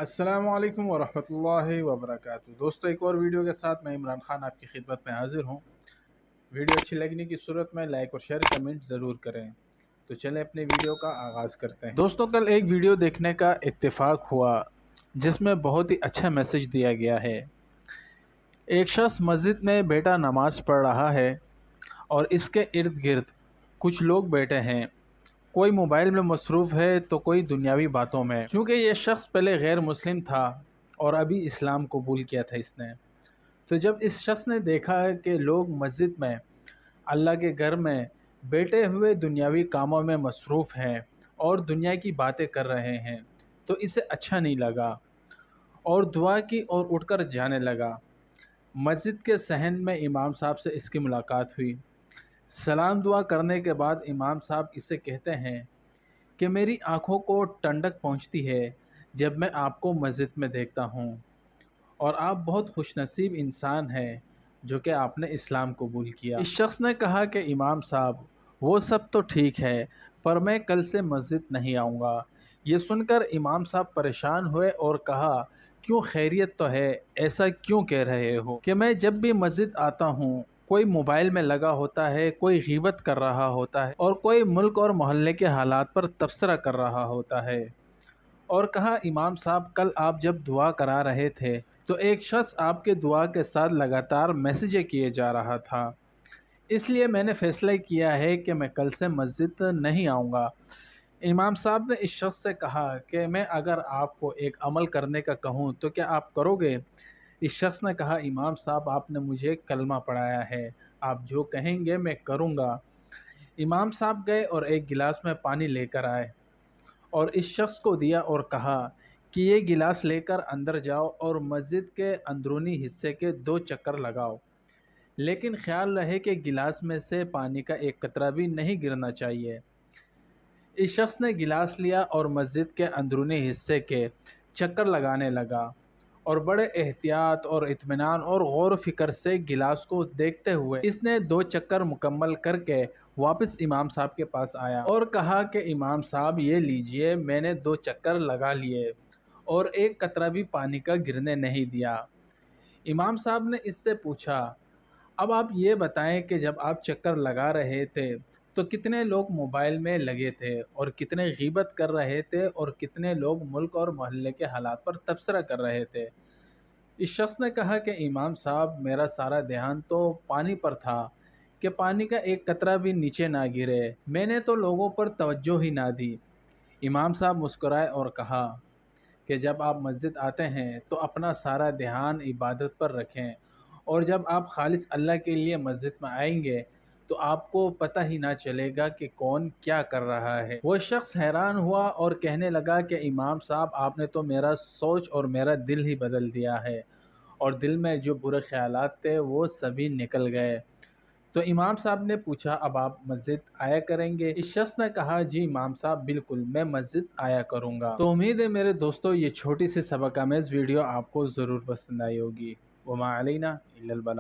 السلام علیکم ورحمۃ اللہ وبرکاتہ۔ دوستو، ایک اور ویڈیو کے ساتھ میں عمران خان آپ کی خدمت میں حاضر ہوں۔ ویڈیو اچھی لگنے کی صورت میں لائک اور شیئر کمنٹ ضرور کریں۔ تو چلیں اپنے ویڈیو کا آغاز کرتے ہیں۔ دوستو، کل ایک ویڈیو دیکھنے کا اتفاق ہوا جس میں بہت ہی اچھا میسج دیا گیا ہے۔ ایک شخص مسجد میں بیٹا نماز پڑھ رہا ہے اور اس کے ارد گرد کچھ لوگ بیٹھے ہیں۔ کوئی موبائل میں مصروف ہے تو کوئی دنیاوی باتوں میں۔ چونکہ یہ شخص پہلے غیر مسلم تھا اور ابھی اسلام قبول کیا تھا اس نے، تو جب اس شخص نے دیکھا ہے کہ لوگ مسجد میں اللہ کے گھر میں بیٹھے ہوئے دنیاوی کاموں میں مصروف ہیں اور دنیا کی باتیں کر رہے ہیں، تو اسے اچھا نہیں لگا اور دعا کی اور اٹھ کر جانے لگا۔ مسجد کے صحن میں امام صاحب سے اس کی ملاقات ہوئی۔ سلام دعا کرنے کے بعد امام صاحب اسے کہتے ہیں کہ میری آنکھوں کو ٹھنڈک پہنچتی ہے جب میں آپ کو مسجد میں دیکھتا ہوں، اور آپ بہت خوش نصیب انسان ہیں جو کہ آپ نے اسلام قبول کیا۔ اس شخص نے کہا کہ امام صاحب، وہ سب تو ٹھیک ہے پر میں کل سے مسجد نہیں آؤں گا۔ یہ سن کر امام صاحب پریشان ہوئے اور کہا، کیوں، خیریت تو ہے؟ ایسا کیوں کہہ رہے ہو کہ میں جب بھی مسجد آتا ہوں کوئی موبائل میں لگا ہوتا ہے، کوئی غیبت کر رہا ہوتا ہے اور کوئی ملک اور محلے کے حالات پر تبصرہ کر رہا ہوتا ہے۔ اور کہا، امام صاحب، کل آپ جب دعا کرا رہے تھے تو ایک شخص آپ کے دعا کے ساتھ لگاتار میسیجیں کیے جا رہا تھا، اس لیے میں نے فیصلہ کیا ہے کہ میں کل سے مسجد نہیں آؤں گا۔ امام صاحب نے اس شخص سے کہا کہ میں اگر آپ کو ایک عمل کرنے کا کہوں تو کیا آپ کرو گے؟ اس شخص نے کہا، امام صاحب، آپ نے مجھے کلمہ پڑھایا ہے، آپ جو کہیں گے میں کروں گا۔ امام صاحب گئے اور ایک گلاس میں پانی لے کر آئے اور اس شخص کو دیا اور کہا کہ یہ گلاس لے کر اندر جاؤ اور مسجد کے اندرونی حصے کے 2 چکر لگاؤ، لیکن خیال رہے کہ گلاس میں سے پانی کا ایک قطرہ بھی نہیں گرنا چاہیے۔ اس شخص نے گلاس لیا اور مسجد کے اندرونی حصے کے چکر لگانے لگا اور بڑے احتیاط اور اطمینان اور غور و فکر سے گلاس کو دیکھتے ہوئے اس نے 2 چکر مکمل کر کے واپس امام صاحب کے پاس آیا اور کہا کہ امام صاحب، یہ لیجئے، میں نے 2 چکر لگا لیے اور ایک قطرہ بھی پانی کا گرنے نہیں دیا۔ امام صاحب نے اس سے پوچھا، اب آپ یہ بتائیں کہ جب آپ چکر لگا رہے تھے تو کتنے لوگ موبائل میں لگے تھے اور کتنے غیبت کر رہے تھے اور کتنے لوگ ملک اور محلے کے حالات پر تبصرہ کر رہے تھے؟ اس شخص نے کہا کہ امام صاحب، میرا سارا دھیان تو پانی پر تھا کہ پانی کا ایک قطرہ بھی نیچے نہ گرے، میں نے تو لوگوں پر توجہ ہی نہ دی۔ امام صاحب مسکرائے اور کہا کہ جب آپ مسجد آتے ہیں تو اپنا سارا دھیان عبادت پر رکھیں، اور جب آپ خالص اللہ کے لیے مسجد میں آئیں گے تو آپ کو پتہ ہی نہ چلے گا کہ کون کیا کر رہا ہے۔ وہ شخص حیران ہوا اور کہنے لگا کہ امام صاحب، آپ نے تو میرا سوچ اور میرا دل ہی بدل دیا ہے، اور دل میں جو برے خیالات تھے وہ سبھی نکل گئے۔ تو امام صاحب نے پوچھا، اب آپ مسجد آیا کریں گے؟ اس شخص نے کہا، جی امام صاحب، بالکل، میں مسجد آیا کروں گا۔ تو امید ہے میرے دوستو یہ چھوٹی سی سبق آمیز ویڈیو آپ کو ضرور پسند آئی ہوگی۔ وما علینا الا البلاغ۔